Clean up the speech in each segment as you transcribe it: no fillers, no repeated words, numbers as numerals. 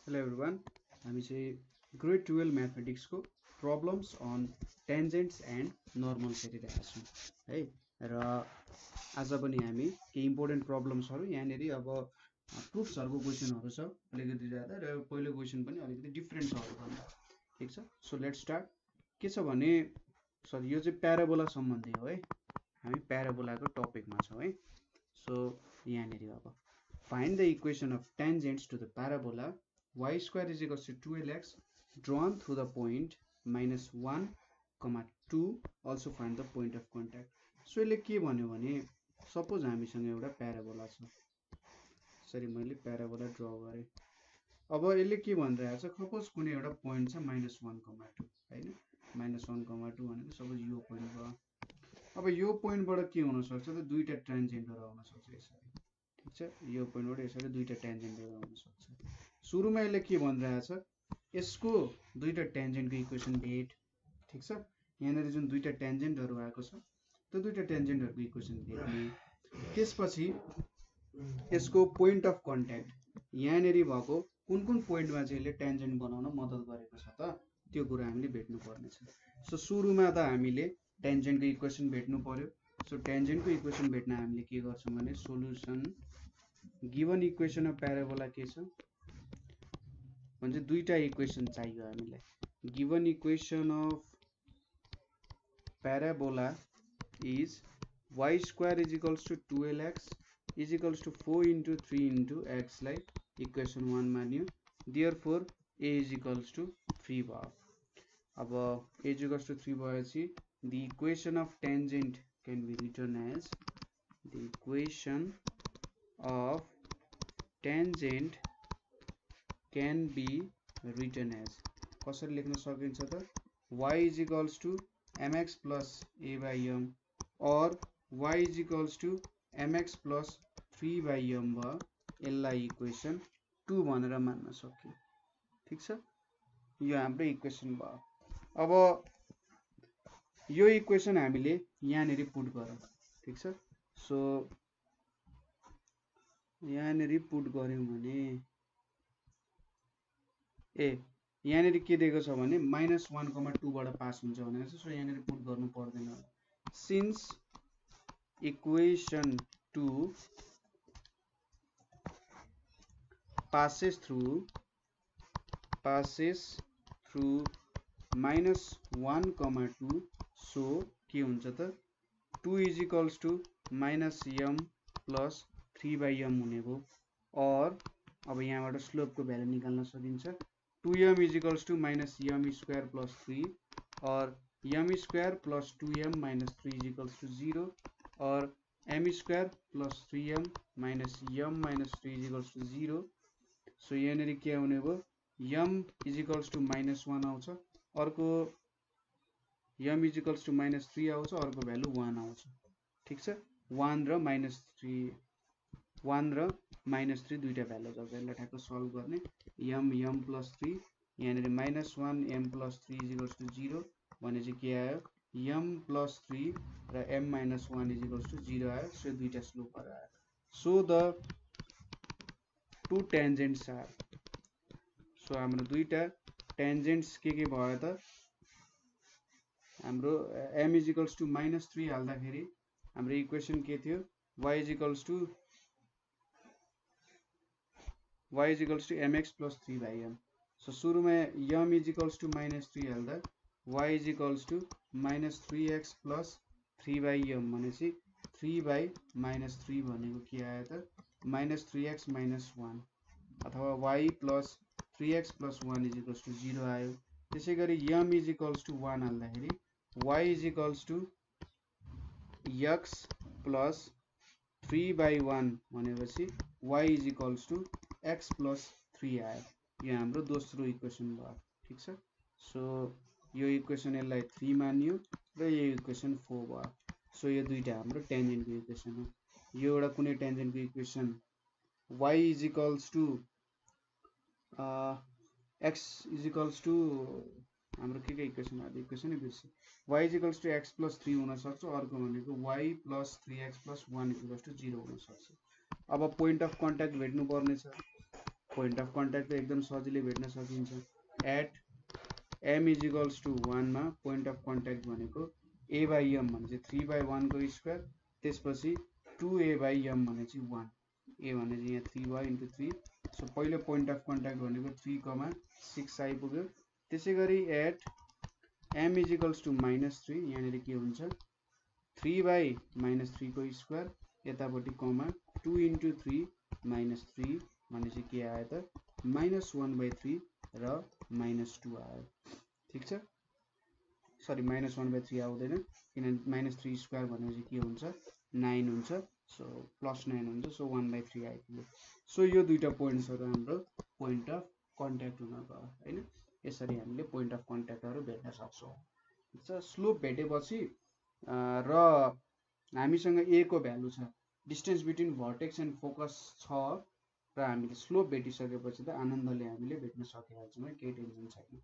Hello everyone. हामी चाहिँ grade 12 mathematics को प्रब्लम्स अन टेन्जेन्ट्स एन्ड नर्मल्स हेरिरहेका छौँ है र आज पनि हामी केही इम्पोर्टेन्ट प्रब्लम्सहरू यहाँनेरि अब प्रुफ्सहरूको क्वेसनहरू छ अलिकति ज्यादा र पहिलो क्वेसन पनि अलिकति डिफरेन्ट छ अरूभन्दा ठिक छ। So let's start. के छ भने सरी यो चाहिँ प्याराबोला सम्बन्धी हो है, हामी प्याराबोलाको टपिकमा छौँ है। सो यहाँनेरि अब find the equation of tangents to the parabola y square is equals to 2lx drawn through the point minus 1 comma 2. Also find the point of contact. So यसले के भन्यो भने सपोज हामीसँग एउटा प्याराबोला छ, सरी मैले प्याराबोला ड्र गरेँ। अब यसले के भनिरहेको छ, सपोज कुनै एउटा पोइन्ट छ -1,2 हैन, -1,2 भनेको सपोज यो पोइन्ट भयो। अब यो पोइन्टबाट के हुन सक्छ त दुईटा ट्रान्जेन्टहरू आउन सक्छ यसरी, ठीक छ। यो पोइन्टबाट यसरी दुईटा ट्यान्जेन्टहरू आउन सक्छ। सुरुमा यसले के भनिरहेको छ, यसको दुईटा ट्यान्जेन्टको इक्वेसन भेट, ठीक छ। यहाँनिर जुन दुईटा ट्यान्जेन्टहरू आएको छ त्यो दुईटा ट्यान्जेन्टहरूको इक्वेसन भेट्ने, त्यसपछि यसको पोइन्ट अफ कन्ट्याक्ट यहाँनिर भएको कुन कुन पोइन्टमा चाहिँ यसले ट्यान्जेन्ट बनाउन मद्दत गरेको छ त त्यो कुरा हामीले भेट्नु पर्नेछ। सो सुरुमा त हामीले ट्यान्जेन्टको इक्वेसन भेट्नु पर्यो। सो ट्यान्जेन्टको इक्वेसन भेट्न हामीले के गर्छौँ भने solution given equation of parabola के छ भन्छ, दुईटा इक्वेसन चाहियो हामीलाई। Given equation of parabola is y square is equals to 2lx is equals to 4 into 3 into x लाई इक्वेसन 1 मान्यो। Therefore a is equals to 3 भयो। अब a इज इक्वल्स टु 3 भएपछि the equation of tangent can be written as the equation of tangent can be written as, कसरी लेख्न सकिन्छ त, y is equals to mx plus a by m or y is equals to mx plus 3 by m भयो। यसलाई equation 2 भनेर मान्न सक्यो, ठीक छ। यो हाम्रो इक्वेसन भयो। अब यो इक्वेसन हामीले यहाँनिर पुट गरौँ, ठीक छ। सो यहाँनिर पुट गर्यौँ भने यहाँनिर के दिएको छ भने -1,2 बाट पास हुन्छ भनेको छ। सो यहाँनिर पुट गर्नु पर्दैन। Since equation 2 passes through -1,2, so के हुन्छ त 2 is equals to -m plus 3 by m हुने भयो। और अब यहाँबाट स्लोपको भ्यालु निकाल्न सकिन्छ। 2m is equals to -m square plus 3 और m square plus 2m minus 3 is equals to 0 और m square plus 3m minus m minus 3 is equals to 0। So यहाँनिर के आउने भयो, m इज इक्वल्स टु -1 आउँछ, अर्को m इज इक्वल्स टु -3 आउँछ, अर्को भ्यालु 1 आउँछ, ठीक छ। 1 र -3 दुईटा भ्यालु छ। यसलाई ठ्याक्क सल्भ गर्ने, m प्लस 3 यहाँनिर -1 m plus 3 is equals to 0 भने चाहिँ के आयो, m प्लस 3 र m minus 1 is equals to 0 आयो। सो दुईटा स्लोपहरू आयो। So the two tangents are, so हाम्रो दुईटा टेन्जेन्ट्स के भयो त, हाम्रो m इज इक्वल्स टु -3 हाल्दाखेरि हाम्रो इक्वेसन के थियो, y is equals to mx plus 3 by m। So सुरुमा m इज इक्वल्स टु -3 हाल्दा y is equals to -3x plus 3 by m भनेपछि 3 by -3 भनेको के आयो त -3x माइनस 1 अथवा y plus 3x plus 1 is equals to 0 आयो। त्यसै गरी m इज इक्वल्स टु 1 हाल्दाखेरि y is equals to x plus 3 by 1 भनेपछि y is equals to x plus 3 आयो। यो हाम्रो दोस्रो इक्वेसन भयो, ठीक छ। सो यो इक्वेसन यसलाई 3 मान्यो र यो इक्वेसन 4 भयो। सो यो दुईटा हाम्रो टेन्जेन्टको इक्वेसन हो। यो एउटा कुनै टेन्जेन्टको equation y is equals to x is equals to हाम्रो के इक्वेसन आयो, इक्वेसनै बिर्सेँ। y is equals to x plus 3 हुन सक्छ, अर्को भनेको y plus 3x plus 1 equals to 0 हुन सक्छ। अब पोइन्ट अफ कन्ट्याक्ट भेट्नु पर्ने छ। पोइन्ट अफ कन्ट्याक्ट त एकदम सजिलै भेट्न सकिन्छ। At m is equals to 1 मा पोइन्ट अफ कन्ट्याक्ट भनेको a बाई m भने चाहिँ 3/1 को स्क्वायर, त्यसपछि 2a बाई m भने चाहिँ 1, a भने चाहिँ यहाँ 3y इन्टु 3, सो पहिलो पोइन्ट अफ कन्ट्याक्ट भनेको 3,6 आइपुग्यो। त्यसै गरी at m is equals to -3 यहाँनिर के हुन्छ 3/-3 को स्क्वायर, यतापट्टि कमा 2 इन्टु 3 -3 भने चाहिँ के आयो त -1/3 र -2 आयो। ठिक छ, सरी -1/3 आउँदैन किनभने -3 स्क्वायर भनेपछि के हुन्छ 9 हुन्छ, सो +9 हुन्छ, सो 1/3 आइपुग्यो। सो यो दुईटा पोइन्ट्सहरू हाम्रो पोइन्ट अफ कन्ट्याक्ट हुन गयो हैन। यसरी हामीले पोइन्ट अफ कन्ट्याक्टहरू भेट्न सक्छौँ। ठिक छ, स्लोप भेटेपछि र हामीसँग a को भ्यालु छ, distance between vertex and focus छ र हामीले स्लोप भेटिसकेपछि त आनन्दले हामीले भेट्न सकिहाल्छौँ है, केही टेन्सन छैन।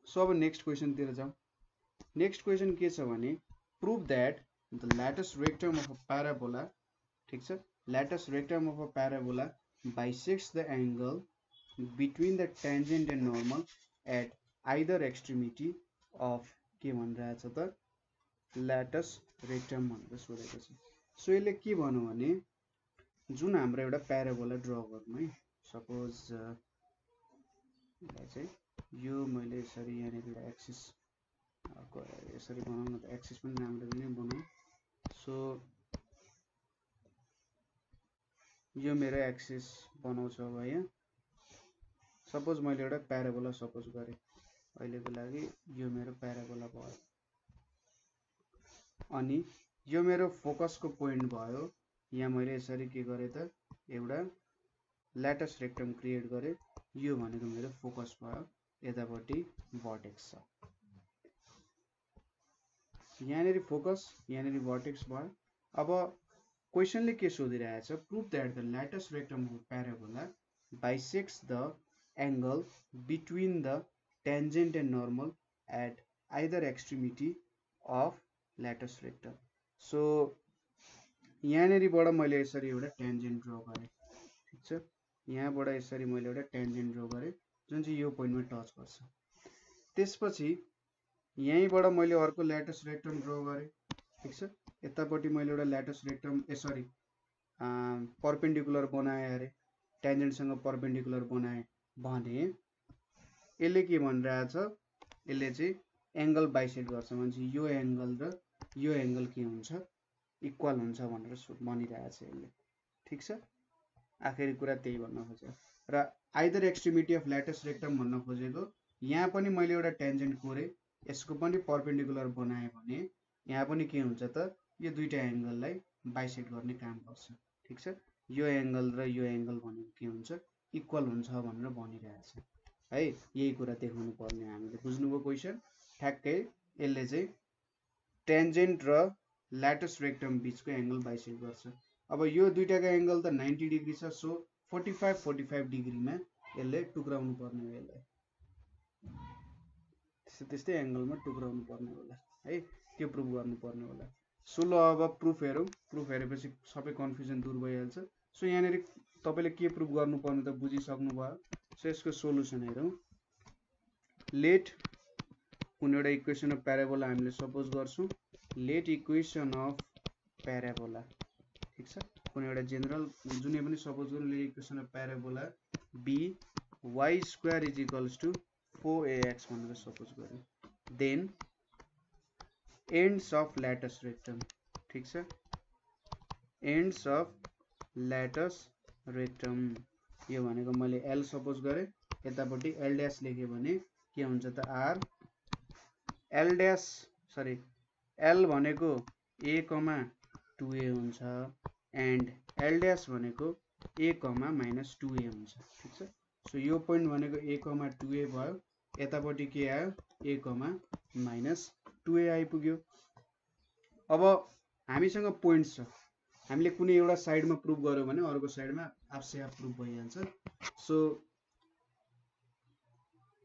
सो अब नेक्स्ट क्वेसनतिर जाउँ। नेक्स्ट क्वेसन के छ भने prove that the latus rectum of a parabola, ठीक छ, latus rectum of a parabola bisects the angle between the tangent and normal at either extremity of के भनिरहेछ त ल्याटस रेक्टम भनेर सोधेको छ। सो यसले के भन्यो भने जुन हाम्रो एउटा प्याराबोला ड्र गरौँ है, सपोज चाहिँ यो मैले यसरी यहाँनिर एउटा एक्सिस यसरी बनाउँ न त, एक्सिस पनि राम्ररी नै बनाउँ। सो यो मेरो एक्सिस बनाउँछ अब यहाँ, सपोज मैले एउटा प्याराबोला सपोज गरेँ अहिलेको लागि, यो मेरो प्याराबोला भयो अनि यो मेरो फोकसको पोइन्ट भयो। यहाँ मैले यसरी के गरेँ त एउटा ल्याटस रेक्टम क्रिएट गरेँ, यो भनेको मेरो फोकस भयो, यतापट्टि भर्टेक्स छ, यहाँनिर फोकस यहाँनिर भर्टेक्स भयो। अब क्वेसनले के सोधिरहेछ, prove that the latus rectum of parabola bisects the angle between the tangent and normal at either extremity of latus rectum. So यहाँनिरबाट मैले यसरी एउटा टेन्जेन्ट ड्र गरेँ, ठिक छ, यहाँबाट यसरी मैले एउटा टेन्जेन्ट ड्र गरेँ जुन चाहिँ यो पोइन्टमा टच गर्छ। त्यसपछि यहीँबाट मैले अर्को ल्याटस रेक्टम ड्र गरेँ, ठिक छ, यतापट्टि मैले एउटा ल्याटस रेक्टम सरी पर्पेन्डिकुलर बनाएँ, अरे टेन्जेन्टसँग पर्पेन्डिकुलर बनाएँ भने यसले के भनिरहेछ, यसले चाहिँ एंगल बाइसेक्ट गर्छ भने यो एंगल र यो एंगल के हुन्छ इक्वल हुन्छ भनेर भनिरहेछ यसले। ठिक छ, आखिरी कुरा त्यही भन्न खोजेको। र either extremity of latus rectum भन्न खोजेको यहाँ पनि मैले एउटा टेन्जेन्ट कोरेँ, यसको पनि पर्पेन्डिकुलर बनाएँ भने यहाँ पनि के हुन्छ त यो दुईटा एंगललाई बाइसेक्ट गर्ने काम गर्छ। ठिक छ, यो एंगल र यो एंगल भनेको के हुन्छ इक्वल हुन्छ भनेर भनिरहेछ है। यही कुरा देखाउनु पर्ने हामीले, बुझ्नुभयो क्वेसन ठ्याक्कै। यसले चाहिँ टेन्जेन्ट र ल्याटस रेक्टम बीचको एंगल बाइसेक्ट गर्छ। अब यो दुईटाको एंगल त 90 डिग्री छ, सो 45 डिग्रीमा यसले टुक्राउनु पर्ने हो, यसलाई त्यस्तै एंगलमा टुक्राउनु पर्ने होला है, त्यो प्रुभ गर्नु पर्ने होला। सो ल अब प्रुफ हेरौँ, प्रुफ हेरेपछि सबै कन्फ्युजन दूर भइहाल्छ। सो यहाँनिर तपाईले के प्रुभ गर्नुपर्ने त बुझिसक्नु भयो। सो यसको सोलुसन हेरौँ। लेट कुनै एउटा इक्वेसन अफ प्याराबोला हामीले सपोज गर्छौँ, लेट इक्वेसन अफ प्याराबोला, ठिक छ, कुनै एउटा जेनरल जुनै पनि सपोज गरौँ, let equation of parabola be y square is equals to 4ax भनेर सपोज गरौँ। Then ends of latus rectum, ठिक छ, एन्ड्स अफ ल्याटस रेक्टम यो भनेको मैले एल सपोज गरेँ, यतापट्टि एल ड्यास लेख्यो भने के हुन्छ त R L dash sorry L भनेको a, 2a हुन्छ एन्ड एल ड्यास भनेको a, -2a हुन्छ। ठिक छ, सो यो पोइन्ट भनेको a, 2a भयो, यतापट्टि के आयो a, -2a आइपुग्यो। अब हामीसँग पोइन्ट्स छ, हामीले कुनै एउटा साइडमा प्रुभ गर्यो भने अर्को साइडमा आफसे आफ प्रुभ भइहाल्छ। सो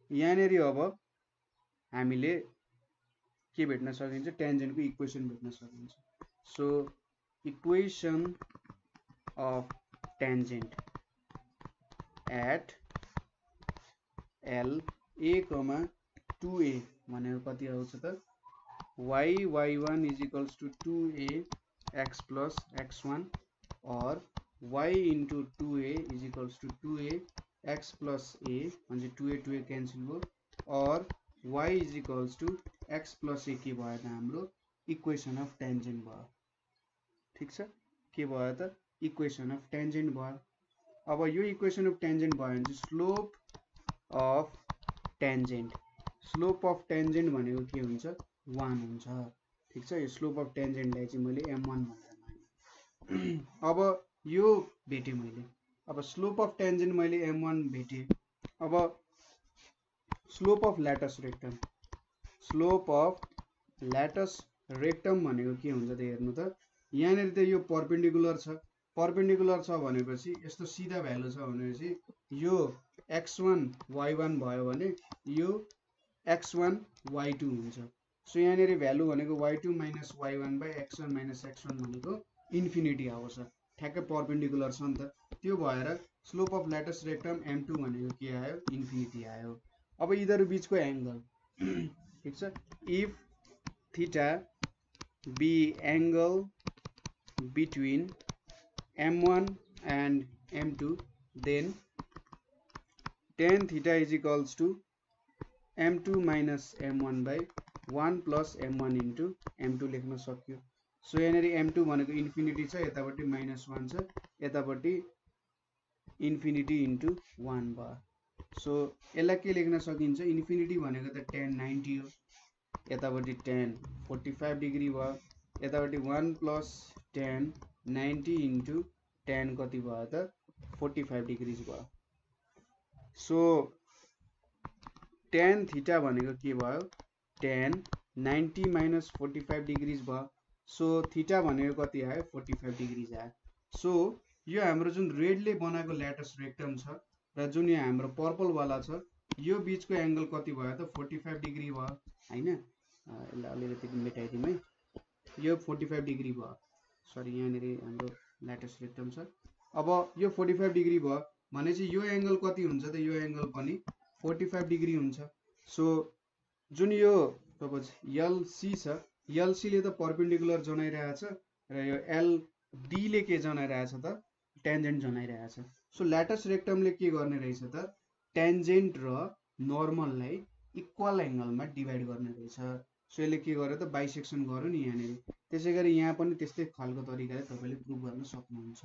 यहाँनिर अब हामीले के भेट्न सकिन्छ, टेन्जेन्टको इक्वेसन भेट्न सकिन्छ। So equation of tangent at L A comma 2a भनेको कति आउँछ त y1 is equals to 2a x plus x1 or y into 2a is equals to 2a x plus a म्हणजे 2a cancel भयो or y is equals to x plus a के भयो त हाम्रो इक्वेसन अफ टेन्जेन्ट भयो ठीक छ के भयो त इक्वेसन अफ टेन्जेन्ट भयो अब यो इक्वेसन अफ टेन्जेन्ट भयो भने स्लोप अफ टेन्जेन्ट भनेको के हुन्छ 1 हुन्छ ठीक छ यो स्लोप अफ टेन्जेन्टलाई चाहिँ मैले m1 भनेर माने अब यो भेटे मैले अब स्लोप अफ टेन्जेन्ट मैले m1 भेटे अब स्लोप अफ ल्याटस रेक्टम भनेको के हुन्छ त हेर्नु त यहाँनिर त यो पर्पेन्डिकुलर छ भनेपछि यस्तो सिधा भ्यालु छ भनेपछि यो x1 y1 भयो भने यो x1 y2 हुन्छ सो यहाँनिर भ्यालु भनेको y2 minus y1 by x1 minus x1 भनेको इन्फिनिटी आउँछ ठ्याक्कै पर्पेन्डिकुलर छ नि त त्यो भएर slope of latus rectum m2 भनेको के आयो इन्फिनिटी आयो अब यिनीहरु बीचको एंगल ठीक छ if theta be angle between m1 and m2 then tan theta is equals to m2 minus m1 by 1 plus m1 into m2 लेख्न सक्यो सो यहाँनिर m2 भनेको इन्फिनिटी छ यतापट्टि -1 छ यतापट्टि इन्फिनिटी इन्टु 1 भयो सो यसलाई के लेख्न सकिन्छ इन्फिनिटी भनेको त tan 90 हो यतापट्टि tan 45 डिग्री भयो यतापट्टि 1 plus tan 90 into tan कति भयो त 45 डिग्रीज भयो सो tan थीटा भनेको के भयो tan 90 minus 45 डिग्रीज भयो सो थीटा भनेको कति आयो 45 डिग्रीज आयो सो यो हाम्रो जुन रेडले बनाएको ल्याटस रेक्टम छ र जुन यहाँ हाम्रो पर्पल वाला छ यो बीचको एंगल कति भयो त 45 डिग्री भयो हैन यसलाई अलिकति मेटाइदिउँ है यो 45 डिग्री भयो सरी यहाँनिर हाम्रो ल्याटस रेक्टम छ अब यो 45 डिग्री भयो भनेपछि यो एंगल कति हुन्छ त यो एंगल पनि 45 डिग्री हुन्छ सो जुन यो सपोज LC छ LC ले त पर्पेन्डिकुलर जनाइरहेछ र यो LD ले के जनाइरहेछ त टेन्जेन्ट जनाइरहेछ सो ल्याटस रेक्टमले के गर्ने रहेछ त टेन्जेन्ट र नर्मललाई इक्वल एंगलमा डिभाइड गर्ने रहेछ सो यसले के गर्यो त बाइसेक्सन गर्यो नि यहाँनिर त्यसैगरी यहाँ पनि त्यस्तै खालको तरिकाले तपाईले प्रुफ गर्न सक्नुहुन्छ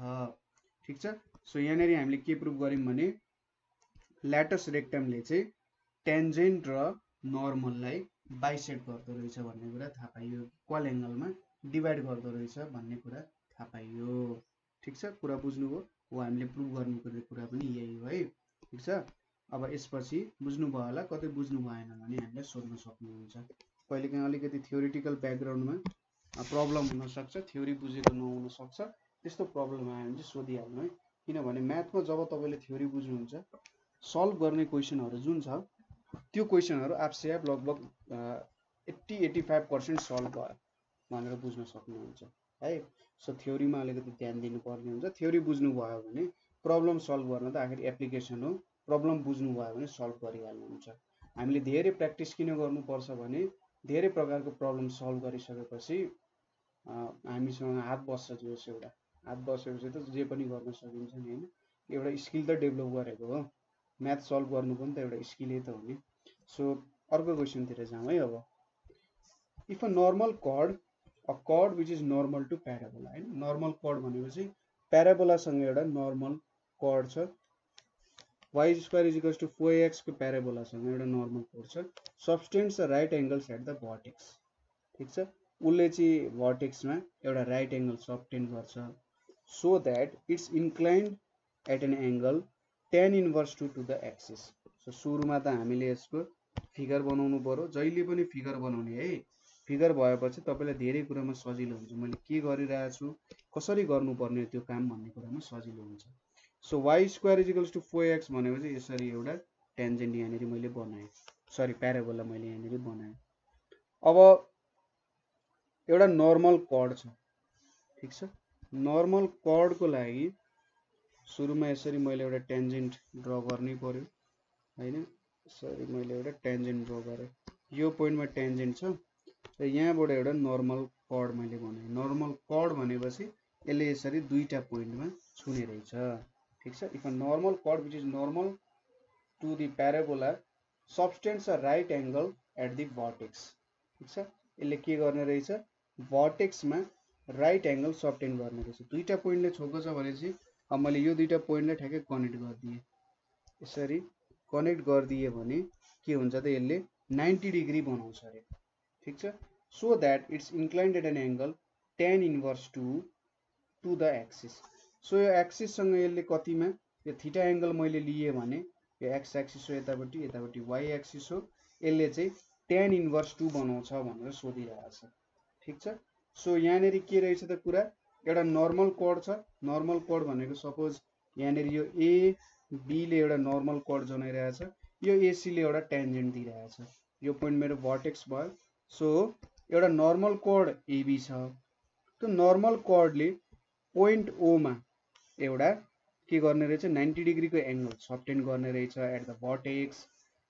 ठीक छ सो यहाँनिर हामीले के प्रुफ गर्यौं भने ल्याटस रेक्टमले चाहिँ टेन्जेन्ट र नर्मललाई बाइसेक्ट गर्दो रहेछ भन्ने कुरा थाहा पाइयो इक्वल एंगलमा डिभाइड गर्दो रहेछ भन्ने कुरा थाहा पाइयो ठीक छ कुरा बुझ्नुभयो हो हामीले प्रुफ गर्नुपर्ने कुरा पनि यही हो है ठीक छ अब यसपछि बुझ्नुभयो होला कतै बुझ्नु भएन भने हामीलाई सोध्न सक्नुहुन्छ कहिलेकाहीँ अलिकति थ्योरेटिकल ब्याकग्राउन्डमा प्रब्लम हुन सक्छ थ्योरी बुझेको नहुन सक्छ त्यस्तो प्रब्लम आयो भने चाहिँ सोधिहाल्नु है किनभने म्याथमा जब तपाईले थ्योरी बुझ्नुहुन्छ सल्भ गर्ने क्वेशनहरु जुन छ त्यो क्वेशनहरु आफसे आफ लगभग 80-85% सल्भ भयो भनेर बुझ्न सक्नुहुन्छ है सो थ्योरीमा अलिकति ध्यान दिनुपर्ने हुन्छ थ्योरी बुझ्नु भयो भने प्रब्लम सल्भ गर्न त आखिर एप्लिकेसन हो प्रब्लम बुझ्नु भयो भने सल्भ गरिहाल्नुहुन्छ हामीले धेरै प्र्याक्टिस किन गर्नुपर्छ भने धेरै प्रकारको प्रब्लम सल्भ गरिसकेपछि हामीसँग हात बस्छ जोस एउटा हात बसेपछि त जे पनि गर्न सकिन्छ नि हैन एउटा स्किल त डेभलप गरेको हो म्याथ सल्भ गर्नु पनि त एउटा स्किलै त हो नि सो अर्को क्वेशन तिर जाउँ है अब if a normal chord which is normal to parabola हैन नर्मल कॉर्ड भनेपछि प्याराबोला सँग एउटा नर्मल कॉर्ड छ y square is equals to 4x को प्याराबोला सँग एउटा नर्मल कॉर्ड छ subtends the right angles at the vertex ठीक छ उले चाहिँ भर्टेक्स मा एउटा राइट एंगल सबटेन्ड गर्छ so that it's inclined at an angle tan inverse to the axis so सुरुमा त हामीले यसको फिगर बनाउनु पर्यो जहिले पनि फिगर बनाउने है फिगर भएपछि तपाईलाई धेरै कुरामा सजिलो हुन्छ मैले के गरिरहेको छु कसरी गर्नुपर्ने त्यो काम भन्ने कुरामा सजिलो हुन्छ so y square is equals to 4x भनेपछि यसरी एउटा टेन्जेन्ट यहाँनिर मैले बनाएँ सरी प्याराबोला मैले यहाँनिर बनाएँ अब एउटा नर्मल कॉर्ड छ ठीक छ नर्मल कॉर्ड को लागि सुरुमा यसरी मैले एउटा टेन्जेन्ट ड्र गर्नै पर्यो हैन। यसरी मैले एउटा टेन्जेन्ट ड्र गरेँ, यो पोइन्टमा टेन्जेन्ट छ र यहाँबाट एउटा नर्मल कर्ड मैले भने। नर्मल कर्ड भनेपछि यसले यसरी दुईटा पोइन्टमा छुने रहेछ, ठीक छ। If a normal chord which is normal to the parabola subtends a right angle at the vertex, ठीक छ। यसले के गर्ने रहेछ, भर्टेक्समा राइट एंगल सबटेन्ड गर्ने रहेछ। दुईटा पोइन्टले छोएको छ भनेपछि अब मैले यो दुईटा पोइन्टलाई ठ्याक्कै कनेक्ट गरिदिएँ, यसरी कनेक्ट गरिदिएँ भने के हुन्छ त, यसले 90 डिग्री बनाउँछ अरे, ठीक छ। So that it's inclined at an angle tan inverse to the axis. So यो एक्सिससँग यसले कतिमा, यो थीटा एंगल मैले लिए भने यो एक्स एक्सिस हो यतापट्टि, यतापट्टि वाई एक्सिस हो, यसले चाहिँ tan इन्भर्स 2 बनाउँछ भनेर सोधिरहेछ, ठीक छ। सो यहाँनेरि के रहेछ त कुरा, एउटा नर्मल कर्ड छ। नर्मल कर्ड भनेको सपोज यहाँनेरि यो ए बी ले एउटा नर्मल कर्ड जनाइरहेछ, यो एसी ले एउटा टेन्जेन्ट दिइरहेछ, यो पोइन्ट मेरो भर्टेक्स भयो। सो एउटा नर्मल कर्ड एबी छ, त्यो नर्मल कर्डले पोइन्ट ओ मा एउटा के गर्ने रहेछ, 90 डिग्रीको एंगल सबटेन्ड गर्ने रहेछ एट द भर्टेक्स।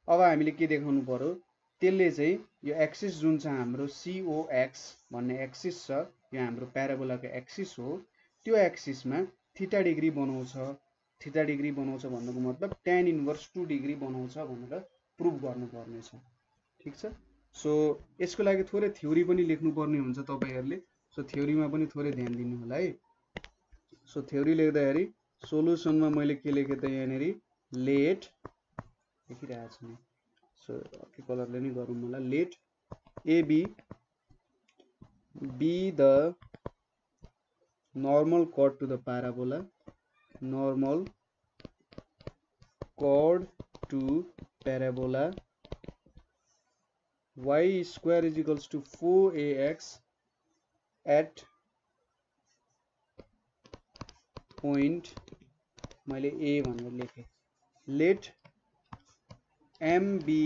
अब हामीले के देखाउनु पर्यो, त्यसले चाहिँ यो एक्सिस जुन छ हाम्रो COX भन्ने एक्सिस छ, यो हाम्रो प्याराबोलाको एक्सिस हो, त्यो एक्सिसमा थीटा डिग्री बनाउँछ। थीटा डिग्री बनाउँछ भन्नुको मतलब tan इन्भर्स 2 डिग्री बनाउँछ भनेर प्रुभ गर्नुपर्ने छ, ठीक छ। सो यसको लागि थोरै थ्योरी पनि लेख्नुपर्ने हुन्छ तपाईहरुले, सो थ्योरीमा पनि थोरै ध्यान दिनु होला है। सो थ्योरी लेख्दाखेरि सोलुसनमा मैले के लेखे त, यहाँनेरि लेट लेखिरहेको छु, सो अर्कै कलरले नै गरौँ होला, late AB be the normal chord to the parabola, normal chord to parabola, y square is equals to 4ax at point मैले a भनेर लेखेँ। let m be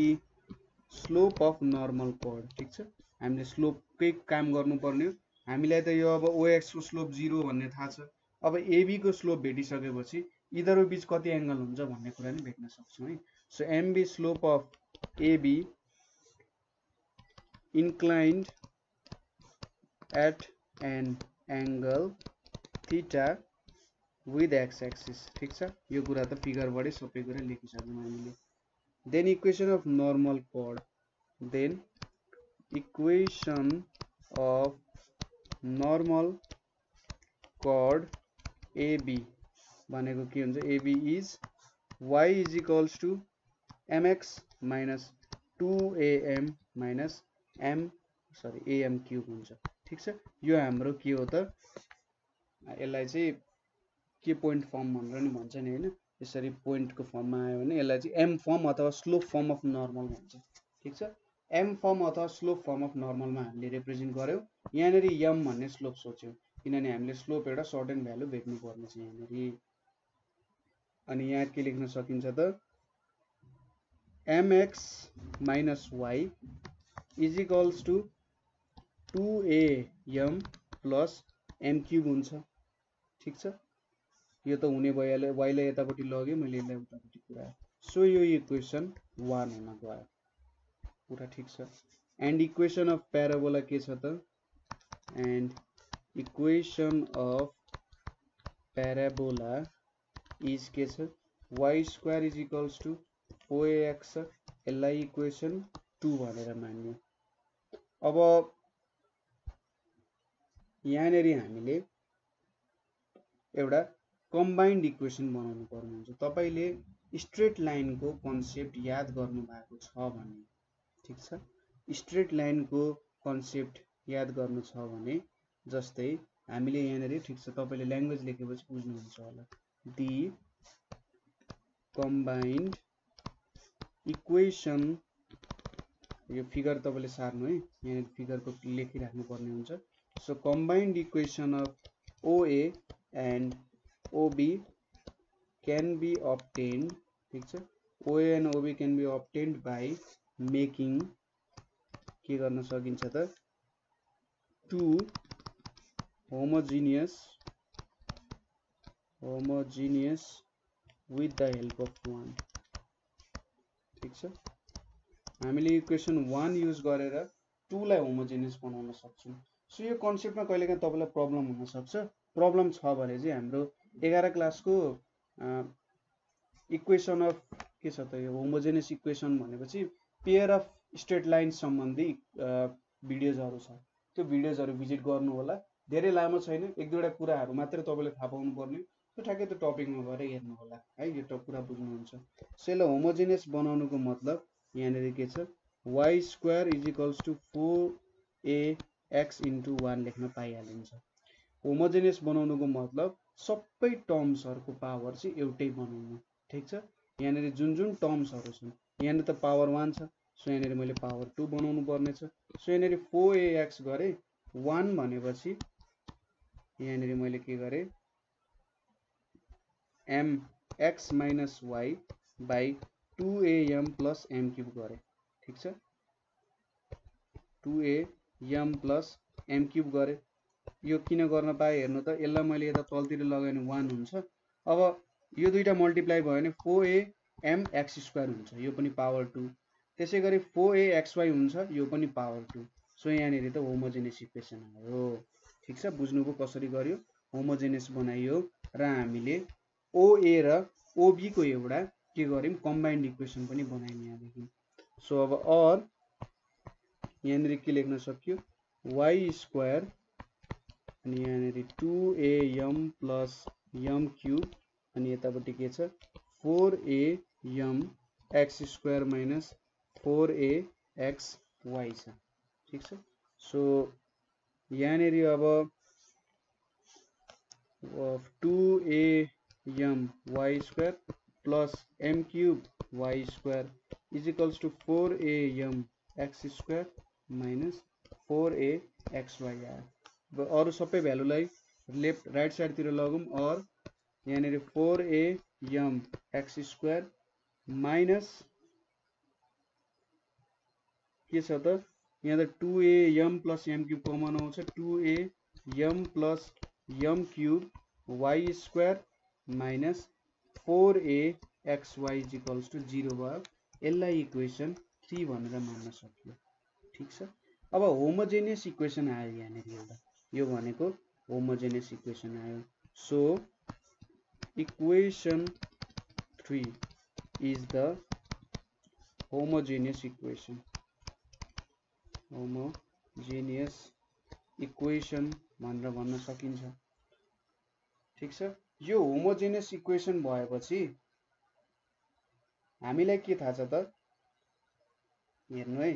slope of normal chord, ठीक छ। हामीले स्लोपकै काम गर्नुपर्ने हो। हामीलाई त यो अब OX को स्लोप 0 भन्ने थाहा छ। अब AB को स्लोप भेटिसकेपछि यिनीहरु बीच कति एंगल हुन्छ भन्ने कुरा नि भेट्न सक्छौं है। So m be slope of AB inclined at an angle theta with x axis, ठीक छ। यो कुरा त फिगरबाटै सबै कुरा लेखिसक्यौं हामीले। Then equation of normal chord, then equation of normal chord AB भनेको के हुन्छ, AB is y is equals to mx minus 2am minus am cube हुन्छ, ठीक छ। यो हाम्रो के हो त, यसलाई चाहिँ के पोइन्ट फर्म भनेर नि भन्छ नि हैन, यसरी पोइन्टको फर्ममा आयो भने यसलाई चाहिँ m फर्म अथवा स्लोप फर्म अफ नर्मल भन्छ, ठीक छ। m फर्म अथवा स्लोप फर्म अफ नर्मलमा हामीले रिप्रेजेन्ट गर्यौं। यहाँनेरि m भन्ने स्लोप सोच्यौं किनभने हामीले स्लोप एउटा सर्टेन भ्यालु भेट्नु पर्ने छ यहाँनेरि। अनि यहाँ के लेख्न सकिन्छ त, mx minus y is equals to 2am plus m cube हुन्छ, ठीक छ। यो त हुने भइहाल्यो, y लाई यतापट्टि लग्यो, मैले यसलाई उतापट्टि पुर्याएँ। सो यो इक्वेसन 1 हुन गयो, पुरा ठीक छ। एन्ड इक्वेसन अफ प्याराबोला के छ त, and equation of parabola is के छ, y square is equals to 4ax, यसलाई इक्वेसन 2 भनेर मान्यो। अब यहाँनेरि हामीले एउटा कम्बाइन्ड इक्वेसन बनाउनु पर्ने हुन्छ। तपाईले स्ट्रेट लाइनको कन्सेप्ट याद गर्नु भएको छ भने, ठीक छ। स्ट्रेट लाइनको कन्सेप्ट याद गर्नु छ भने, जस्तै हामीले यहाँनेरि ठीक छ, तपाईले ल्याङ्ग्वेज लेखेपछि बुझ्नुहुन्छ होला। दि कम्बाइन्ड इक्वेसन, यो फिगर तपाईले सार्नु है, यहाँ फिगरको लेखिराख्नु पर्ने हुन्छ। So combined equation of OA and OB can be obtained, ठीक छ। OA and OB can be obtained by making, के गर्न सकिन्छ त, two homogeneous homogeneous with the help of 1 ठीक छ हामीले इक्वेसन 1 युज गरेर 2 लाई होमोजेनियस बनाउन सक्छौं सो यो कन्सेप्टमा कहिलेकाहीँ तपाईलाई प्रब्लम हुन सक्छ प्रब्लम छ भने चाहिँ हाम्रो 11 क्लासको इक्वेसन अफ के छ त यो होमोजेनियस इक्वेसन भनेपछि पेयर अफ स्ट्रेट लाइन सम्बन्धी भिडियोजहरु छ त्यो भिडियोजहरु भिजिट गर्नु होला धेरै लामो छैन एक दुईवटा कुराहरु मात्र तपाईले थाहा पाउनु पर्ने त्यो ठ्याक्कै त्यो टपिकमा गएर हेर्नु होला है यो त कुरा बुझ्नुहुन्छ सो यसलाई होमोजेनियस बनाउनुको मतलब यहाँनेरि के छ y square is equals to 4ax into 1 लेख्न पाइहालिन्छ होमोजेनियस बनाउनुको मतलब सबै टर्म्सहरुको पावर चाहिँ एउटै बनाउनु ठीक छ यहाँनेरि जुन जुन टर्म्सहरु छन् यहाँनेरि त पावर 1 छ सो यहाँनेरि मैले पावर 2 बनाउनु पर्ने छ सो यहाँनेरि 4ax गरे 1 भनेपछि यहाँनेरि मैले के गरे mx minus y by 2am plus m cube गरे ठीक छ 2am plus m cube गरे यो किन गर्न पाए हेर्नु त यसलाई मैले यता तलतिर लगाए भने 1 हुन्छ अब यो दुईटा मल्टिप्लाई भयो भने 4am x स्क्वायर हुन्छ यो पनि पावर 2 त्यसैगरी 4axy हुन्छ यो पनि पावर 2 सो यहाँनेरि त होमोजेनियस इक्वेसन आयो ठीक छ बुझ्नुभयो कसरी गर्यो होमोजेनियस बनाइयो र हामीले OA र OB को एउटा के गर्यौं कम्बाइन्ड इक्वेसन पनि बनायौं यहाँदेखि सो अब और यहाँनेरि के लेख्न सक्यो y स्क्वायर अनि यहाँनेरि 2am plus m क्यूब अनि यतापट्टि के छ 4am x square minus 4axy छ ठीक छ सो यहाँनेरि अब 2am y square plus m cube y square is equals to 4am x square minus 4axy आयो अरु सबै भ्यालुलाई लेफ्ट राइट साइड तिर लगौं और यहाँनेरि 4am x square minus के छ त यहाँ त 2am plus m cube common आउँछ 2am plus m cube y square minus 4axy is equals to 0 भयो यसलाई इक्वेसन 3 भनेर मान्न सकियो ठीक छ अब होमोजेनियस इक्वेसन आयो यहाँनेरि एउटा यो भनेको होमोजेनियस इक्वेसन आयो so equation 3 is the homogeneous equation भनेर भन्न सकिन्छ ठीक छ यो होमोजेनियस इक्वेसन भएपछि हामीलाई के थाहा छ त हेर्नु है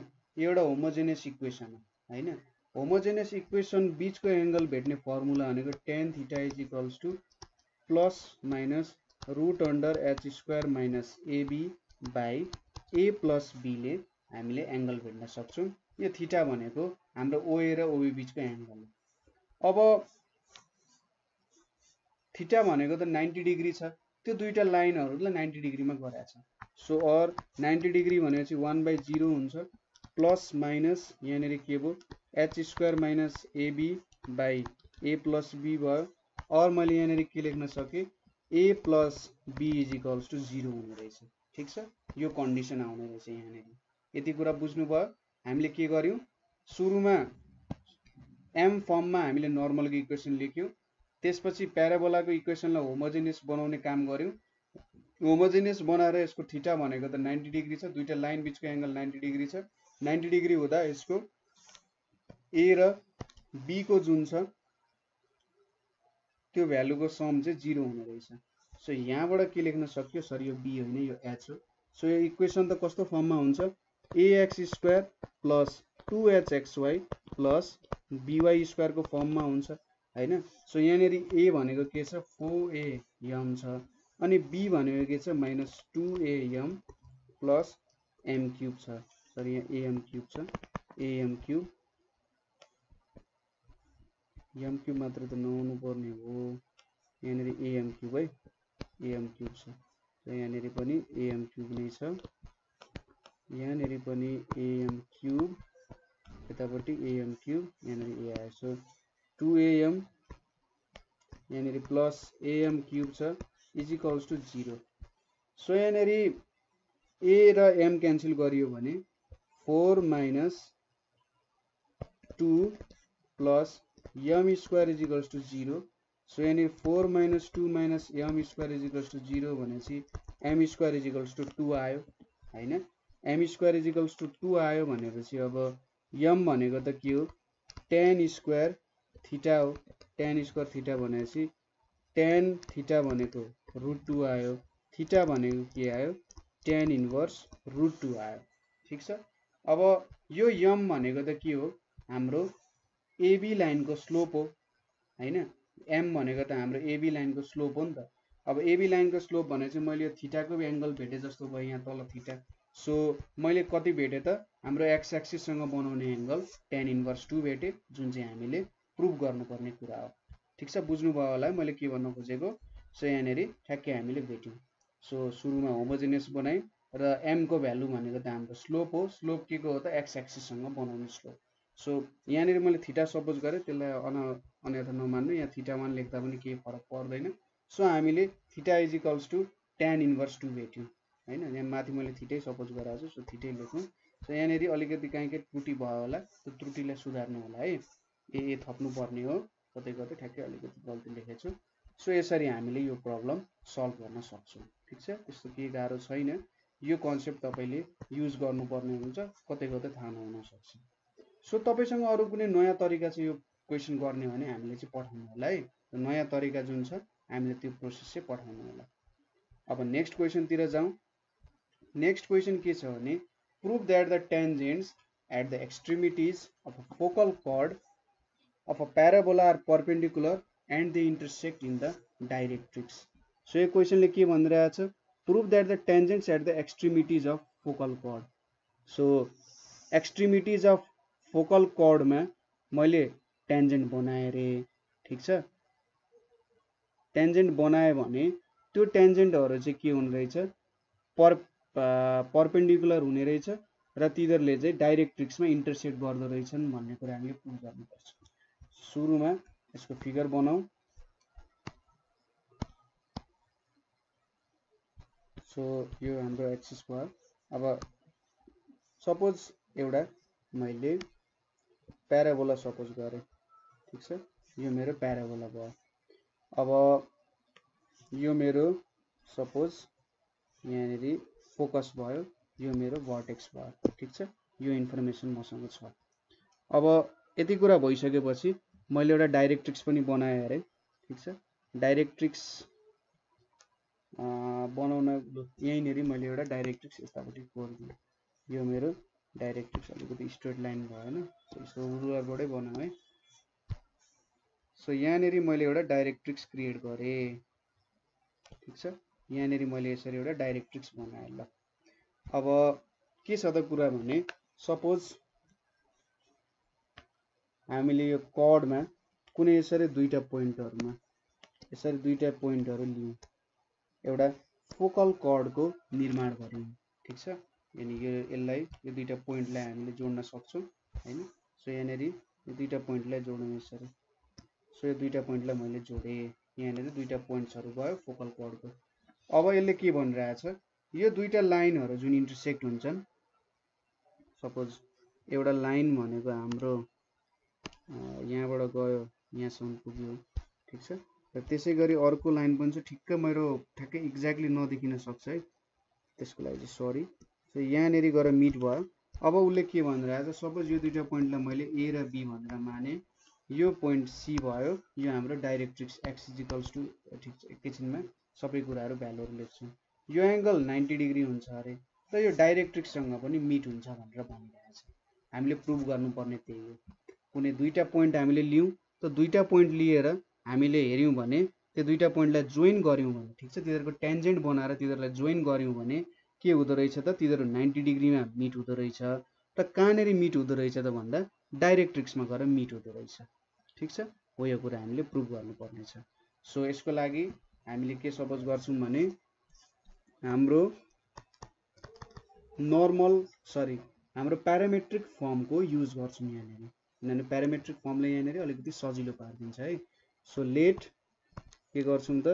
एउटा होमोजेनियस इक्वेसन हो हैन होमोजेनियस इक्वेसन बीचको एंगल भेट्ने फर्मुला भनेको tan theta is equals to plus minus root under h square minus ab by a plus b ले हामीले एंगल भेट्न सक्छौं यो थीटा भनेको हाम्रो OA र OB बीचको एंगल हो अब थीटा भनेको त 90 डिग्री छ त्यो दुईटा लाइनहरुलाई 90 डिग्रीमा गराछ सो और 90 डिग्री भनेपछि 1/0 हुन्छ प्लस माइनस यहाँनेरि के भयो h square minus ab by a plus b भयो और मैले यहाँनेरि के लेख्न सके a plus b is equals to 0 हुने रहेछ ठीक छ यो कन्डिसन आउने रहेछ यहाँनेरि यति कुरा बुझ्नु भयो हामीले के गर्यौं सुरुमा m फर्ममा हामीले नर्मलको इक्वेसन लेख्यौं त्यसपछि प्याराबोलाको इक्वेसनलाई होमोजेनियस बनाउने काम गर्यौं होमोजेनियस बनाएर यसको थीटा भनेको त 90 डिग्री छ दुईटा लाइन बीचको एंगल 90 डिग्री छ 90 डिग्री हुँदा यसको a र b को जुन छ त्यो भ्यालुको सम चाहिँ 0 हुने रहेछ सो यहाँबाट के लेख्न सक्यो सर यो b हैन यो h हो सो यो इक्वेसन त कस्तो फर्ममा हुन्छ ax square plus 2hxy plus by square को फर्ममा हुन्छ हैन सो यहाँनेरि a भनेको के छ 4am छ अनि b भनेको के छ minus 2am plus m cube छ सरी यहाँ am क्यूब छ am क्यूब m क्यूब मात्र त नहुनु पर्ने हो यहाँनेरि am क्यूब है am क्यूब छ र यहाँनेरि पनि am क्यूब नै छ यहाँनेरि पनि am क्यूब यतापट्टि am क्यूब यहाँनेरि a आयो सो 2am यहाँनिर प्लस am क्युब छ इज इक्वल्स टु 0। सो यहाँनिर a र m क्यान्सल गरियो भने 4 minus 2 plus m square is equals to 0। So यहाँनिर 4 minus 2 minus m square is equals to 0 भनेपछि m square is equals to 2 आयो हैन। m square is equals to 2 आयो भनेपछि अब m भनेको त के हो tan स्क्वायर थीटा हो। tan स्क्वायर थीटा भनेपछि tan थीटा भनेको √2 आयो, थीटा भनेको के आयो tan इन्भर्स √2 आयो। ठीक छ। अब यो m भनेको त के हो हाम्रो AB लाइनको स्लोप हो हैन। m भनेको त हाम्रो AB लाइनको स्लोप हो नि त। अब AB लाइनको स्लोप भने चाहिँ मैले यो थीटाको एंगल भेटे जस्तो भयो यहाँ तल थीटा। सो मैले कति भेटे त हाम्रो एक्स एक्सिस सँग बनाउने एंगल tan इन्भर्स 2 भेटे जुन चाहिँ हामीले प्रुफ गर्नुपर्ने कुरा हो। ठीक छ, बुझ्नु भयो होला मैले के भन्न खोजेको। सो यहाँनेरि ठ्याक्कै हामीले भेट्यौं। सो सुरुमा होमोजेनियस बनाइ र m को भ्यालु भनेको त हाम्रो स्लोप हो। स्लोप के को हो त एक्स एक्सिस सँग बनाउने स्लोप। सो यहाँनेरि मैले थीटा सपोज गरे, त्यसलाई अन्यथा नमान्नु, यहाँ थीटा 1 लेख्दा पनि केही फरक पर्दैन। सो हामीले theta is equals to tan inverse 2 भेट्यौं हैन। यहाँ माथि मैले थीटै सपोज गराएको छु, सो थीटै लेखौं। सो यहाँनेरि अलिकति काहीँ त्रुटि भयो होला, त्यो त्रुटिलाई सुधार्नु होला है। ए थप्नु पर्ने हो, कतै कतै ठ्याक्कै अलिकति गल्ती लेखेको छु। सो यसरी हामीले यो प्रब्लम सल्भ गर्न सक्छौं। ठीक छ, त्यस्तो केही गाह्रो छैन। यो कन्सेप्ट तपाईले युज गर्नुपर्ने हुन्छ, कतै कतै थाहा नहुन सक्छ। सो तपाईसँग अरु कुनै नयाँ तरिका चाहिँ यो क्वेशन गर्ने भने हामीले चाहिँ पठाउनु होला है। नयाँ तरिका जुन छ हामीले त्यो प्रोसेस चाहिँ पठाउनु होला। अब नेक्स्ट क्वेशन तिर जाउँ। नेक्स्ट क्वेशन के छ भने prove that the tangents at the extremities of a focal chord of a parabola are perpendicular and they intersect in the directrix. So यो क्वेशनले के भनिरहेको छ, prove that the tangents at the extremities of focal chord. So extremities of focal chord में मैले tangent बनाए रे। ठीक छ, टेन्जेन्ट बनाए भने त्यो टेन्जेन्टहरु चाहिँ के हुने रहेछ परपेंडिकुलर हुने रहेछ र तिनीहरुले चाहिँ डाइरेक्ट्रिक्समा इन्टरसेक्ट गर्दो रहेछन् भन्ने कुरा हामीले प्रुभ गर्नुपर्छ। सुरुमा यसको फिगर बनाऊ। सो यो हाम्रो एक्सिस भयो। अब सपोज एउटा मैले प्याराबोला सपोज गरे। ठीक छ, यो मेरो प्याराबोला भयो। अब यो मेरो सपोज यहाँनेरि फोकस भयो, यो मेरो भर्टेक्स भयो। ठीक छ, यो इन्फर्मेसन मसँग छ। अब यति कुरा भइसकेपछि मैले एउटा डाइरेक्ट्रिक्स पनि बनाए अरे। ठीक छ, डाइरेक्ट्रिक्स बनाउन यहीँनेरि मैले एउटा डाइरेक्ट्रिक्स यतापट्टि कोर्दिएँ। यो मेरो डाइरेक्ट्रिक्स अलिकति स्ट्रेट लाइन भएन, सो रुलरबाटै बनाऊ है। सो यहाँनेरि मैले एउटा डाइरेक्ट्रिक्स क्रिएट गरे। ठीक छ, यहाँनेरि मैले यसरी एउटा डाइरेक्ट्रिक्स बनाए। ल अब के छ त कुरा भने सपोज हामीले यो कर्डमा कुनै यसरी दुईटा पोइन्टहरुमा यसरी दुईटा पोइन्टहरु लियौं, एउटा फोकल कर्डको निर्माण गर्यौं। ठीक छ, यानी यसलाई यो दुईटा पोइन्टलाई हामीले जोड्न सक्छौं हैन। सो यहाँनेरि यो दुईटा पोइन्टलाई जोडौं यसरी। सो यो दुईटा पोइन्टलाई मैले जोडे, यहाँनेरि दुईटा पोइन्ट्सहरु भयो फोकल कर्डको। अब यसले के भनिरहेछ, यो दुईटा लाइनहरु जुन इन्टरसेक्ट हुन्छन्, सपोज एउटा लाइन भनेको हाम्रो यहाँबाट गयो यहाँसम्म पुग्यो। ठीक छ, र त्यसैगरी अर्को लाइन पनि छ, ठिक्क मेरो ठ्याक्कै एक्ज्याक्टली नदेखिन सक्छ है, त्यसको लागि चाहिँ सरी। सो यहाँनेरि गएर मिट भयो। अब उसले के भनिरहेछ, सपोज यो दुईटा पोइन्टलाई मैले ए र बी भनेर माने, यो पोइन्ट सी भयो, यो हाम्रो डाइरेक्ट्रिक्स एक्स इज इक्वल्स टु। ठीक छ, एकैछिनमा सबै कुराहरु भ्यालुहरु लेख्छौं। यो एंगल 90 डिग्री हुन्छ अरे र यो डाइरेक्ट्रिक्ससँग पनि मिट हुन्छ भनेर भनिरहेछ। हामीले प्रुभ गर्नुपर्ने त्यही हो। कुनै दुईटा पोइन्ट हामीले लियौं, त दुईटा पोइन्ट लिएर हामीले हेर्यौं भने त्यो दुईटा पोइन्टलाई जोइन गर्यौं भने, ठीक छ, तिनीहरुको टेन्जेन्ट बनाएर तिनीहरुलाई जोइन गर्यौं भने के हुँदो रहेछ त, तिनीहरु 90 डिग्रीमा मिट हुँदो रहेछ। र कहाँनेरि मिट हुँदो रहेछ त भन्दा डाइरेक्ट्रिक्समा गएर मिट हुँदो रहेछ। ठीक छ, हो यो कुरा हामीले प्रुभ गर्नुपर्ने छ। सो यसको लागि हामीले के सपोज गर्छौं भने हाम्रो हाम्रो प्यारामेट्रिक फर्मको युज गर्छौं यहाँनेरि, किनभने प्यारामेट्रिक फर्मले यहाँनेरि अलिकति सजिलो पारिदिन्छ है। सो लेट के गर्छौं त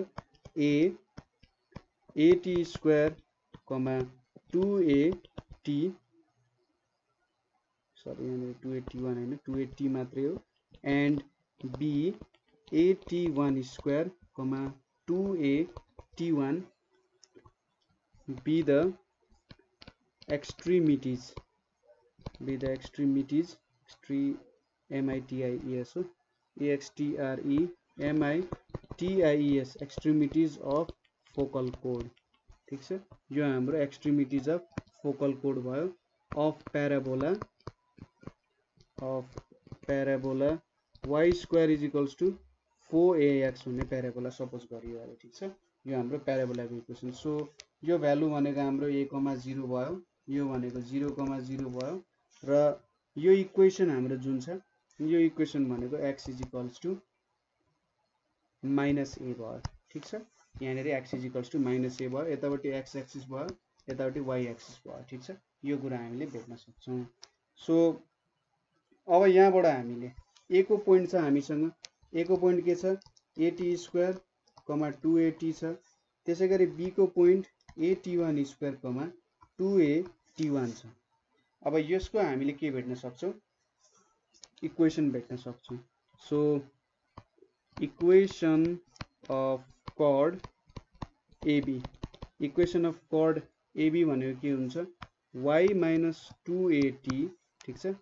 at square comma 2at sorry यहाँ 281 हैन 280 मात्रै हो and b at1 square comma 2at1 be the extremities extremities extremities of focal chord ठीक छ यो हाम्रो extremities of focal chord भयो of parabola y square is equals to 4ax हुने प्याराबोला सपोज गरियो अरे ठीक छ यो हाम्रो प्याराबोलाको इक्वेसन सो यो भ्यालु भनेको हाम्रो a, 0 भयो यो भनेको 0, 0 भयो र यो इक्वेसन हाम्रो जुन छ यो इक्वेसन भनेको x is equals to minus a भयो ठीक छ यहाँ नेरी x is equals to minus a भयो यतापटि x एक्सिस भयो यतापटि y एक्सिस भयो ठीक छ यो कुरा हामीले भेट्न सक्छौं सो अब यहाँबाट हामीले a को पोइन्ट छ हामीसँग a को पोइन्ट के छ at स्क्वायर कमा 2at छ त्यसैगरी b को पोइन्ट at1 स्क्वायर कमा 2at1 छ अब यसको हामीले के भेट्न सक्छौं इक्वेसन भेट्न सक्छौं so equation of chord AB equation of chord AB भनेको के हुन्छ y minus 2at ठीक छ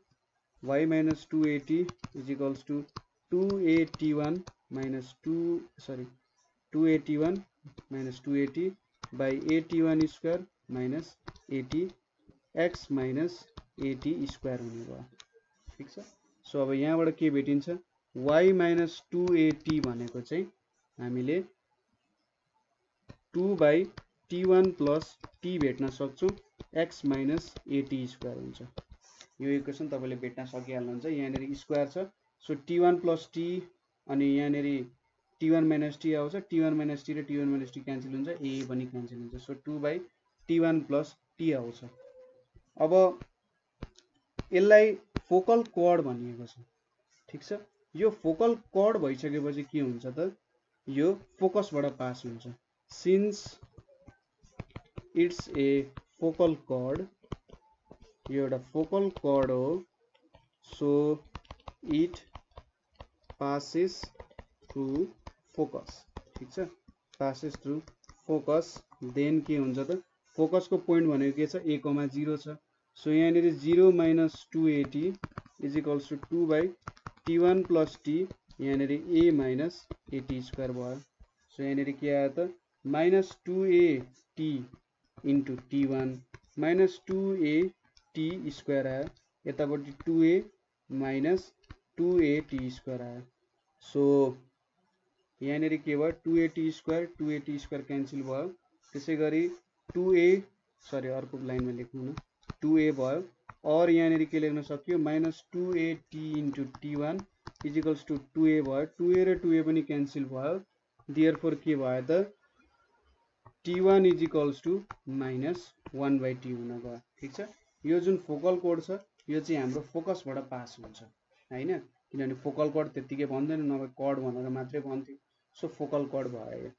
y minus 2at is equals to 2at1 minus 2at1 minus 2at by at1 square minus at x minus at square हुने भयो ठीक छ so अब यहाँबाट के भेटिन्छ y minus 2at भनेको चाहिँ हामीले 2 by t1 plus t भेट्न सक्छौं x minus at square हुन्छ यो इक्वेसन तपाईले भेट्न सकिहाल्नुहुन्छ यहाँ नेरी स्क्वायर छ सो t1 plus t अनि यहाँ नेरी t1 minus t आउँछ t1 minus t र t1 minus t क्यान्सल हुन्छ a पनि क्यान्सल हुन्छ so 2 by t1 plus t आउँछ अब यसलाई फोकल कोड भनिएको छ ठीक छ यो फोकल कोड भइसकेपछि के हुन्छ त यो फोकसबाट पास हुन्छ since it's a focal code यो एउटा फोकल कोड हो so it passes through focus ठीक छ passes through focus then के हुन्छ त फोकस को पोइन्ट भनेको के छ a, 0 छ सो यहाँ नेरी 0 minus 2at is equals to 2 by t1 plus t यहाँ नेरी a minus at स्क्वायर भयो सो यहाँ नेरी के आयो त minus 2at into t1 minus 2at square आयो यतापटि 2a minus 2at स्क्वायर आयो सो यहाँ नेरी के भयो 2at स्क्वायर क्यान्सल भयो त्यसैगरी 2a सरी अर्को लाइनमा लेख्नु न 2a भयो और यहाँ नेरी के लेख्न सकियो minus 2at into t1 is equals to 2a भयो 2a र 2a पनि क्यान्सल भयो देयरफोर के भयो त t1 is equals to minus 1 by t हुन गयो ठीक छ यो जुन फोकल कोड छ यो चाहिँ हाम्रो फोकसबाट पास हुन्छ हैन किनभने फोकल कोड त्यतिकै भन्दैन नभए कोड भनेर मात्रै भन्थ्यो सो फोकल कोड भयो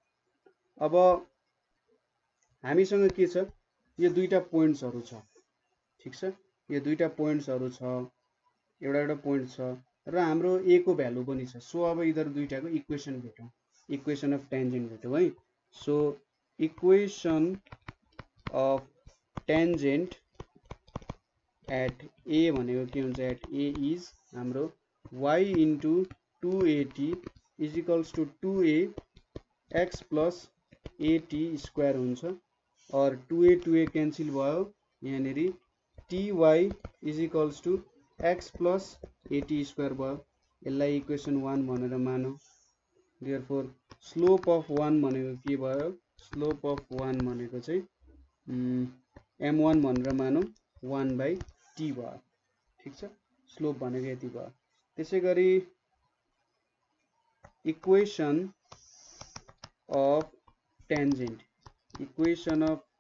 अब हामीसँग के छ यो दुईटा पोइन्ट्सहरु छ ठीक छ यो दुईटा पोइन्ट्सहरु छ एउटा पोइन्ट छ र हाम्रो a को भ्यालु पनि छ सो अब इधर दुईटाको इक्वेसन भेटौं इक्वेसन अफ टेन्जेन्ट भेटौं है so equation of tangent at a भनेको के हुन्छ एट a इज हाम्रो y into 2at is equals to 2a x plus at square हुन्छ और 2a क्यान्सल भयो यहाँ नेरी ty is equals to x plus at square भयो यसलाई इक्वेसन 1 भनेर मानौं देयरफोर स्लोप अफ 1 भनेको के भयो स्लोप अफ 1 भनेको चाहिँ m1 भनेर मानौं 1 by t भयो ठीक छ स्लोप भनेको यति भयो त्यसैगरी equation of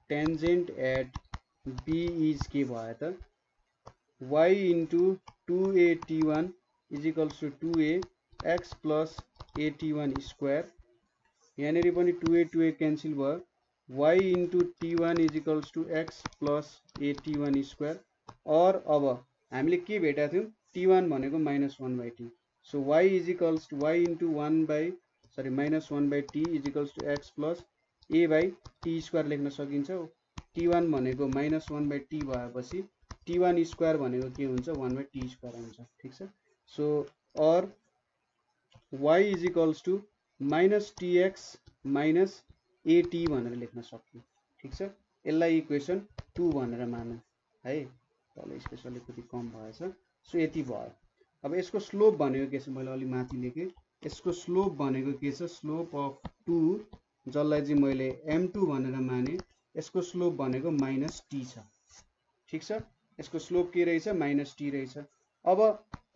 tangent at b is के भयो त y into 2at1 is equals to 2a x plus at1 square यहाँनिर पनि 2a क्यान्सल भयो, y into t1 is equals to x plus at1 square, और अब हामीले के भेटेका थियौँ, t1 भनेको -1/t, सो y is equals to y into -1/t is equals to x plus a/t square लेख्न सकिन्छ। t1 भनेको -1/t भएपछि t1 स्क्वायर भनेको के हुन्छ, 1/t स्क्वायर हुन्छ, ठिक छ। सो और y is equals to -tx minus at भनेर लेख्न सक्छौँ, ठिक छ। यसलाई इक्वेसन 2 भनेर मानौँ है, तल स्पेस अलिकति कम भएछ, सो यति भयो। अब यसको स्लोप भनेको के छ, मैले अलि माथि लेखेँ, यसको स्लोप भनेको के छ, स्लोप अफ 2 जसलाई चाहिँ मैले m2 भनेर माने, यसको स्लोप भनेको -t छ, ठिक छ। यसको स्लोप के रहेछ, -t रहेछ। अब